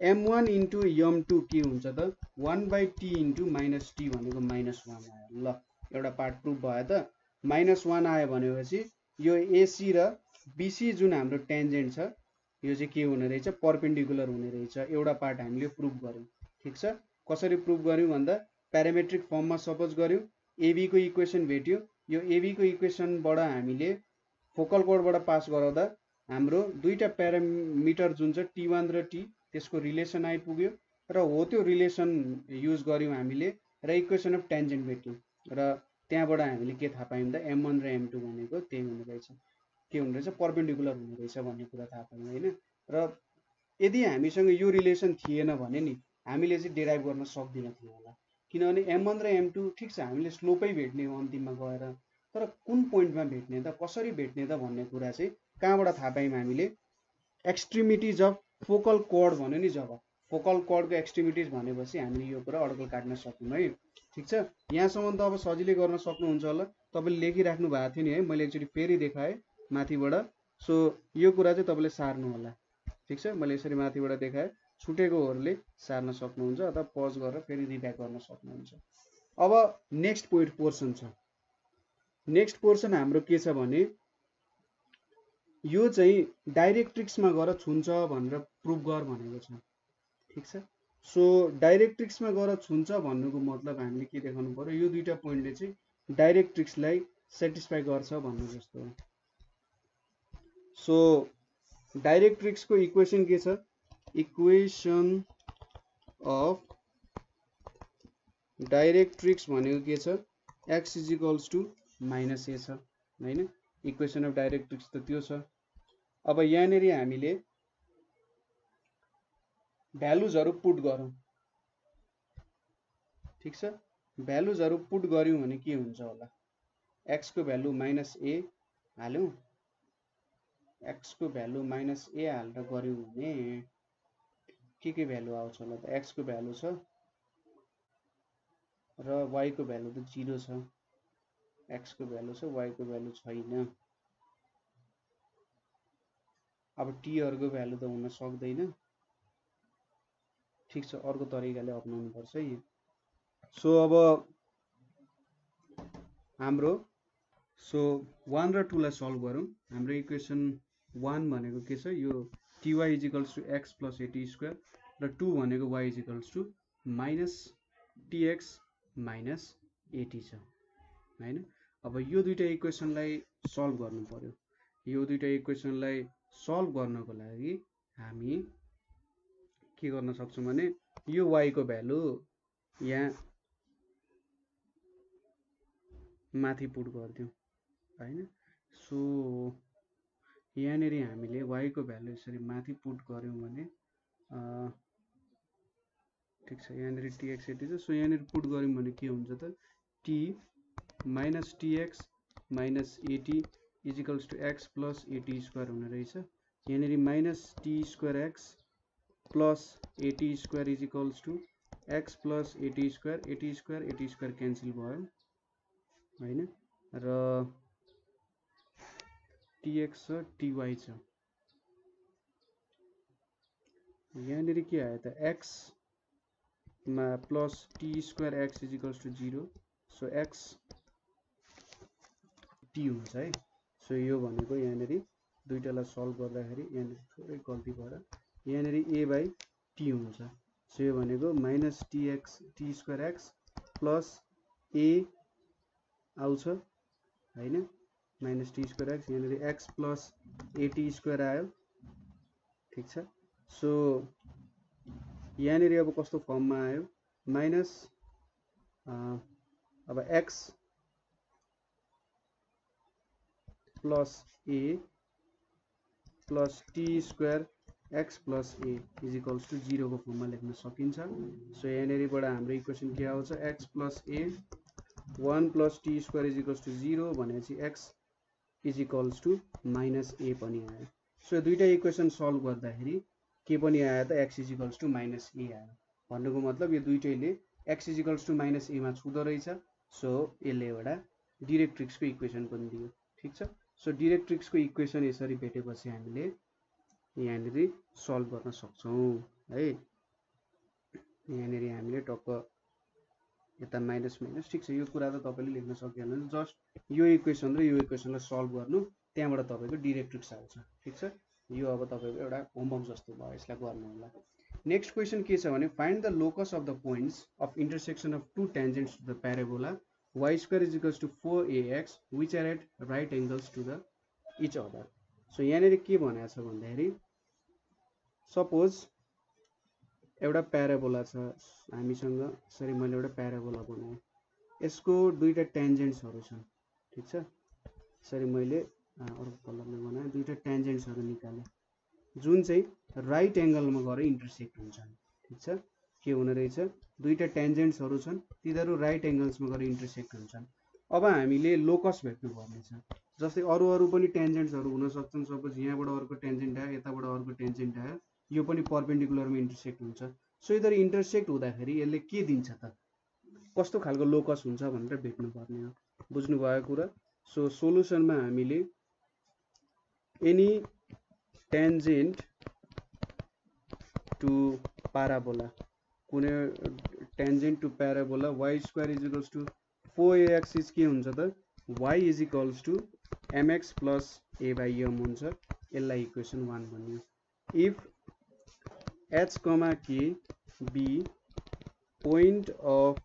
m1 इन्टु m2 के हुन्छ त, 1/t इन्टु -t भनेको -1 आयो। ल एउटा पार्ट प्रुभ भयो त, -1 आयो भनेपछि यो एसी र बीसी जुन हाम्रो टेन्जेन्ट छ यो चाहिँ के हुने रहेछ, परपेन्डिकुलर हुने रहेछ। एउटा पार्ट हामीले प्रुभ गर्यौँ, ठिक छ। कसरी प्रुभ गर्यौँ भन्दा प्यारामेट्रिक फर्ममा सपोज गर्यौँ, एबी को इक्वेसन भेट्यो, यो एबी को इक्वेसनबाट हामीले फोकल कोडबाट पास गराउँदा हाम्रो दुईटा प्यारामिटर जुन छ t1 र t, त्यसको रिलेसन आइपुग्यो र हो त्यो रिलेसन युज गर्यौँ हामीले र इक्वेसन अफ टेन्जेन्ट भेट्यौँ, र त्यहाँबाट हामीले के थाहा पायौँ त, m1 र m2 भनेको त्यही हुने रहेछ, के हुने रहेछ, परपेन्डिकुलर हुने रहेछ भन्ने कुरा थाहा पायौँ होइन। र यदि हामीसँग यो रिलेसन थिएन भने नि हामीले चाहिँ डेराइभ गर्न सक्दिनँ थियो होला, किनभने m1 र m2 ठिक छ हामीले स्लोपै भेट्ने हो अन्तिममा गएर, तर कुन पोइन्टमा भेट्ने त, कसरी भेट्ने त भन्ने कुरा चाहिँ कहाँबाट थाहा पायौँ हामीले, एक्सट्रिमिटिज अफ फोकल कोड भन्यो नि, जब फोकल कोडको एक्सट्रिमिटिज भनेपछि हामीले यो कुरा अड्कल काट्न सक्यौँ है, ठिक छ। यहाँसम्म त अब सजिलै गर्न सक्नुहुन्छ होला, तपाईँले लेखिराख्नु भएको थियो नि है, मैले एकचोटि फेरि देखाएँ माथिबाट, सो यो कुरा चाहिँ तपाईँले सार्नु होला, ठिक छ। मैले यसरी माथिबाट देखाएँ, छुटेकोहरूले सार्न सक्नुहुन्छ अथवा पज गरेर फेरि रिब्याक गर्न सक्नुहुन्छ। अब नेक्स्ट पोर्सन छ, नेक्स्ट पोर्सन हाम्रो के छ भने यो चाहिँ डाइरेक्ट्रिक्समा गएर छुन्छ भनेर प्रुभ गर भनेको छ, ठिक छ। सो डाइरेक्ट्रिक्समा गएर छुन्छ भन्नुको मतलब हामीले के देखाउनु पर्यो, यो दुईटा पोइन्टले चाहिँ डाइरेक्ट्रिक्सलाई सेटिस्फाई गर्छ भन्नु जस्तो हो। सो डाइरेक्ट्रिक्सको इक्वेसन के छ, इक्वेसन अफ डाइरेक्ट्रिक्स भनेको के छ, x is equals to -a छ होइन, इक्वेसन अफ डाइरेक्ट्रिक्स त त्यो छ। अब यहाँनिर हामीले भ्यालुजहरू पुट गरौँ, ठिक छ। भ्यालुजहरू पुट गर्यौँ भने के हुन्छ होला, x को भ्यालु -a हाल्यौँ, x को भ्यालु -a हालेर गर्यौँ भने के भ्यालु आउँछ होला त, x को भ्यालु छ र y को भ्यालु त 0 छ, x को भ्यालु छ, y को भ्यालु छैन। अब t हरुको भ्यालु त हुन सक्दैन, ठिक छ, अर्को तरिकाले अपनाउनु पर्छ है। सो अब हाम्रो 1 र 2 लाई सल्भ गरौँ। हाम्रो इक्वेसन 1 भनेको के छ, यो ty is equals to x plus at square र 2 भनेको y is equals to -tx minus at छ हैन। अब यो दुईटा इक्वेसनलाई सल्भ गर्नु पर्यो। यो दुईटा इक्वेसनलाई सल्भ गर्नको लागि हामी के गर्न सक्छौं भने यो y को भ्यालु यहाँ माथि पुट गर्दियौं हैन। सो यहाँनिर हामीले y को भ्यालु यसरी माथि पुट गर्यौं भने ठीक छ, यहाँनिर tx at छ। सो यहाँनिर पुट गर्यौं भने के हुन्छ त, t minus tx minus at is equals to x plus at square हुने रहेछ। यहाँनिर minus t square x plus at square is equals to x plus at square cancel भयो हैन, र tx छ ty छ। यहाँनिर के आयो त, x मा plus t square x is equals to 0, so x t हुन्छ है। सो यो भनेको यहाँनिर दुईटालाई सल्भ गर्दाखेरि यहाँनिर थोरै गल्ती भएर यहाँनिर a by t हुन्छ। सो यो भनेको minus t square x plus a आउँछ हैन माइनस टी स्क्वायर एक्स यहाँनिर एक्स प्लस एटी स्क्वायर आयो ठिक छ सो यहाँनिर अब कस्तो फर्ममा आयो माइनस अब x plus a plus t square x plus a is equals to 0 को फर्ममा लेख्न सकिन्छ सो यहाँनिरबाट हाम्रो इक्वेसन के आउँछ x plus a 1 plus t square is equals to 0 भनेपछि x is equals to minus a पनि आयो सो दुईटा इक्वेसन सल्भ गर्दाखेरि के पनि आयो त x is equals to minus a आयो भन्नुको मतलब यो दुईटैले x is equals to minus a मा छुँदो रहेछ सो यसले एउटा डिरेक्ट्रिक्सको इक्वेसन पनि दियो ठिक छ सो डिरेक्ट्रिक्सको इक्वेसन यसरी भेटेपछि हामीले यहाँनिर सल्भ गर्न सक्छौं है यहाँनिर हामीले टक्क यता माइनस माइनस ठिक छ यो कुरा त तपाईले लेख्न सक्दैन जस्ट यो इक्वेसन र यो इक्वेसनलाई सल्भ गर्नु त्यहाँबाट तपाईको डिरेक्ट्रिक्स आउँछ ठिक छ यो अब तपाईको एउटा होमवर्क जस्तो भयो यसलाई गर्नु होला नेक्स्ट क्वेसन के छ भने find the locus of the points of intersection of two tangents to the parabola y square is equals to 4ax which are at right angles to the each other so यहाँनिर के भनेको छ भन्दाखेरि suppose एउटा parabola छ हामीसँग sorry मैले एउटा प्याराबोला बनाएँ यसको दुईटा टेन्जेन्ट्सहरु छन् ठीक छ सरी मैले अर्को कलरले बनाएँ दुईटा टेन्जेन्ट्सहरु निकाले जुन चाहिँ राइट एंगलमा गएर इन्टरसेक्ट हुन्छन् ठीक छ के हुने रहेछ दुईटा टेन्जेन्ट्सहरु छन् तिनीहरु राइट एंगल्समा गएर इन्टरसेक्ट हुन्छन् अब हामीले लोकस भेट्नु पर्ने छ जस्तै अरु पनि टेन्जेन्ट्सहरु हुन सक्छन् सपोज यहाँबाट अर्को टेन्जेन्ट आयो यताबाट अर्को टेन्जेन्ट आयो यो पनि परपेन्डिकुलरमा इन्टरसेक्ट हुन्छ सो यिनीहरु इन्टरसेक्ट हुँदाखेरि यसले के दिन्छ त कस्तो खालको लोकस हुन्छ भनेर भेट्नु पर्ने हो बुझ्नु भयो कुरा सो सोलुसनमा हामीले एनी टेन्जेन्ट टु प्याराबोला कुनै tangent to parabola y square is equals to 4ax is के हुन्छ त y is equals to mx plus a by m हुन्छ यसलाई इक्वेसन 1 भनियो if h k be point of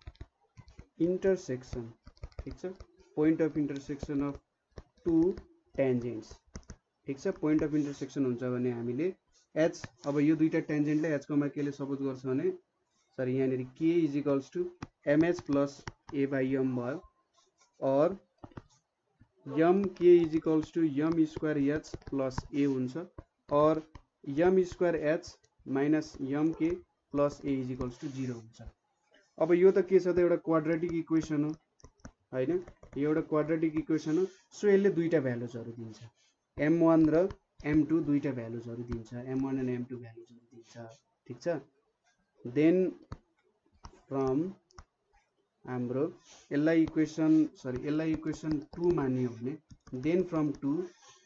intersection ठीक छ point of intersection of two tangents ठीक छ point of intersection हुन्छ भने हामीले h अब यो दुईटा टेन्जेन्टले h k ले सपोज गर्छ भने सरी यहाँनिर k is equals to mh plus a by m भयो और m k is equals to m square h plus a हुन्छ और m square h minus m k plus a is equals to 0 हुन्छ अब यो त के छ त एउटा क्वाड्रेटिक इक्वेसन हो हैन यो एउटा क्वाड्रेटिक इक्वेसन हो सो यसले दुईटा भ्यालुजहरु दिन्छ m1 र m2 दुईटा भ्यालुजहरु दिन्छ m1 एन्ड m2 भ्यालुजहरु दिन्छ ठीक छ देन फ्रम हाम्रो यसलाई इक्वेसन 2 मानियो भने देन फ्रम 2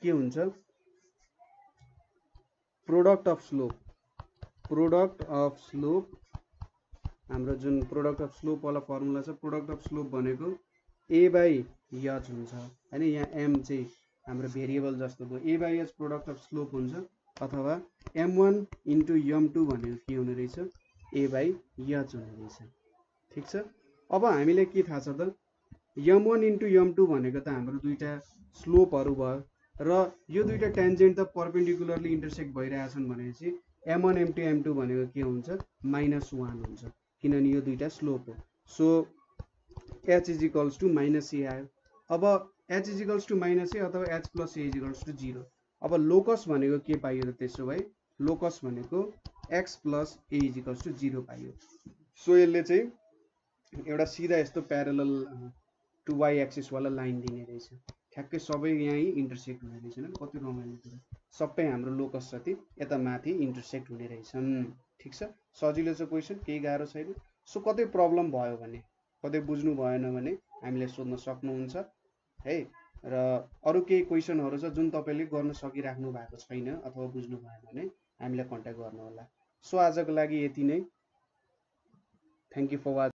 के हुन्छ प्रोडक्ट अफ स्लोप हाम्रो जुन प्रोडक्ट अफ स्लोप वाला फर्मुला छ प्रोडक्ट अफ स्लोप भनेको a by h हुन्छ हैन यहाँ m चाहिँ हाम्रो भेरिएबल जस्तो भयो a by h product of slope हुन्छ अथवा m1 इन्टु m2 भनेको के हुने रहेछ a by h हुने रहेछ ठीक छ अब हामीले के थाहा छ त m1 इन्टु m2 भनेको त हाम्रो दुईटा स्लोपहरु भयो र यो दुईटा टेन्जेन्ट त परपेन्डिकुलरली इन्टरसेक्ट भइरहेछन् भनेपछि m1 m2 m2 भनेको के हुन्छ -1 हुन्छ किनभने यो दुईटा स्लोप हो so h is equals to -a आयो अब h is equals to -a अथवा h plus a is equals to 0 अब लोकस भनेको के पाइयो त त्यसो भए लोकस भनेको x plus a is equals to 0 पाइयो सो यसले चाहिँ एउटा सीधा यस्तो प्यारलल टु y एक्सिस वाला लाइन दिने रहेछ ठ्याक्कै सबै यही इन्टरसेक्ट हुने रहेछन् कति रमाइलो कुरा सबै हाम्रो लोकस जति यता माथि इन्टरसेक्ट हुने रहेछन् ठीक छ सजिलो छ क्वेशन केही गाह्रो छैन सो कतै प्रब्लम भयो भने कतै बुझ्नु भएन भने हामीले सोध्न सक्नुहुन्छ है र अरु केही क्वेशनहरु छ जुन तपाईले गर्न सकिराख्नु भएको छैन अथवा बुझ्नु भएन भने हामीलाई कन्ट्याक्ट गर्नु होला सो आजको लागि यति नै थ्यांक यू फर